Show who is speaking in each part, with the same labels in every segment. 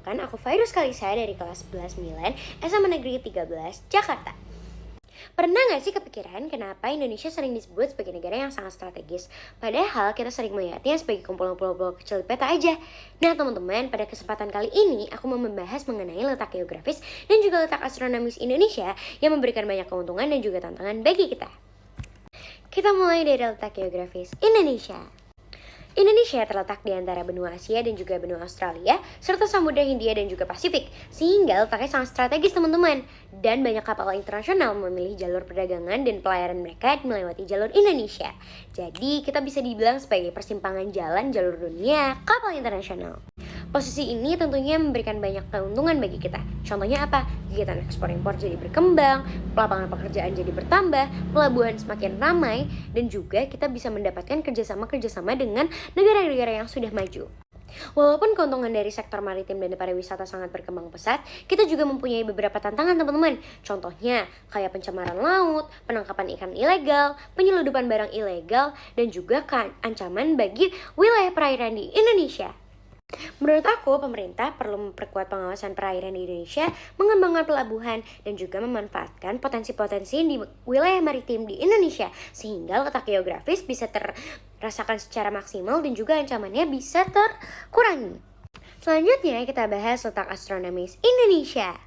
Speaker 1: Perkenalkan, aku Virus Kalisa dari kelas 11 9 SMA Negeri 13, Jakarta. Pernah gak sih kepikiran kenapa Indonesia sering disebut sebagai negara yang sangat strategis? Padahal kita sering melihatnya sebagai kumpulan pulau-pulau kecil di peta aja. Nah teman-teman, pada kesempatan kali ini aku mau membahas mengenai letak geografis dan juga letak astronomis Indonesia yang memberikan banyak keuntungan dan juga tantangan bagi kita. Kita mulai dari letak geografis Indonesia. Indonesia terletak di antara benua Asia dan juga benua Australia, serta Samudra Hindia dan juga Pasifik, sehingga letaknya sangat strategis teman-teman. Dan banyak kapal internasional memilih jalur perdagangan dan pelayaran mereka melewati jalur Indonesia. Jadi kita bisa dibilang sebagai persimpangan jalan jalur dunia kapal internasional. Posisi ini tentunya memberikan banyak keuntungan bagi kita. Contohnya apa? Kegiatan ekspor impor jadi berkembang, lapangan pekerjaan jadi bertambah, pelabuhan semakin ramai, dan juga kita bisa mendapatkan kerjasama dengan negara-negara yang sudah maju. Walaupun keuntungan dari sektor maritim dan pariwisata sangat berkembang pesat, kita juga mempunyai beberapa tantangan teman-teman. Contohnya, kayak pencemaran laut, penangkapan ikan ilegal, penyeludupan barang ilegal, dan juga ancaman bagi wilayah perairan di Indonesia. Menurut aku, pemerintah perlu memperkuat pengawasan perairan di Indonesia, mengembangkan pelabuhan, dan juga memanfaatkan potensi-potensi di wilayah maritim di Indonesia, sehingga letak geografis bisa terasakan secara maksimal dan juga ancamannya bisa terkurangi. Selanjutnya kita bahas letak astronomis Indonesia.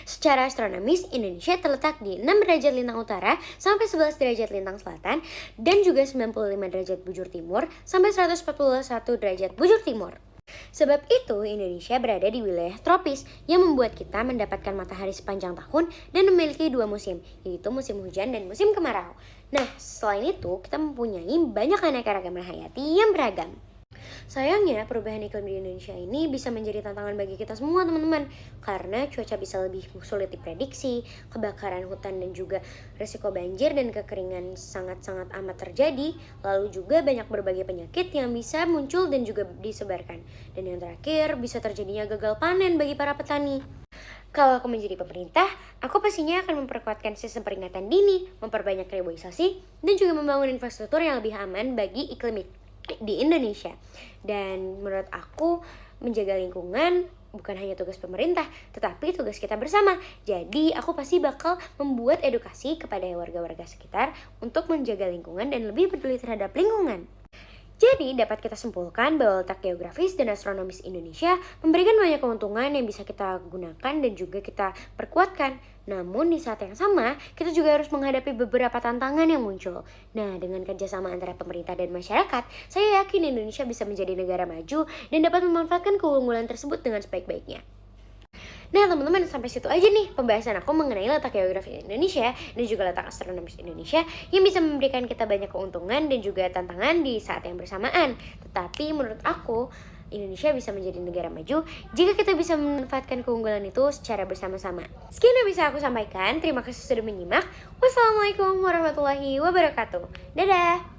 Speaker 1: Secara astronomis, Indonesia terletak di 6 derajat lintang utara sampai 11 derajat lintang selatan dan juga 95 derajat bujur timur sampai 141 derajat bujur timur. Sebab itu, Indonesia berada di wilayah tropis yang membuat kita mendapatkan matahari sepanjang tahun dan memiliki dua musim, yaitu musim hujan dan musim kemarau. Nah, selain itu, kita mempunyai banyak aneka ragaman hayati yang beragam. Sayangnya, perubahan iklim di Indonesia ini bisa menjadi tantangan bagi kita semua teman-teman. Karena cuaca bisa lebih sulit diprediksi, kebakaran hutan dan juga risiko banjir dan kekeringan sangat-sangat amat terjadi. Lalu juga banyak berbagai penyakit yang bisa muncul dan juga disebarkan. Dan yang terakhir, bisa terjadinya gagal panen bagi para petani. Kalau aku menjadi pemerintah, aku pastinya akan memperkuatkan sistem peringatan dini, memperbanyak reboisasi, dan juga membangun infrastruktur yang lebih aman bagi iklim di Indonesia. Dan menurut aku, menjaga lingkungan bukan hanya tugas pemerintah, tetapi tugas kita bersama. Jadi aku pasti bakal membuat edukasi kepada warga-warga sekitar untuk menjaga lingkungan dan lebih peduli terhadap lingkungan. Jadi dapat kita simpulkan bahwa letak geografis dan astronomis Indonesia memberikan banyak keuntungan yang bisa kita gunakan dan juga kita perkuatkan. Namun di saat yang sama, kita juga harus menghadapi beberapa tantangan yang muncul. Nah, dengan kerjasama antara pemerintah dan masyarakat, saya yakin Indonesia bisa menjadi negara maju dan dapat memanfaatkan keunggulan tersebut dengan sebaik-baiknya. Nah teman-teman, sampai situ aja nih pembahasan aku mengenai letak geografis Indonesia dan juga letak astronomis Indonesia yang bisa memberikan kita banyak keuntungan dan juga tantangan di saat yang bersamaan. Tetapi menurut aku, Indonesia bisa menjadi negara maju jika kita bisa memanfaatkan keunggulan itu secara bersama-sama. Sekian yang bisa aku sampaikan, terima kasih sudah menyimak. Wassalamualaikum warahmatullahi wabarakatuh. Dadah!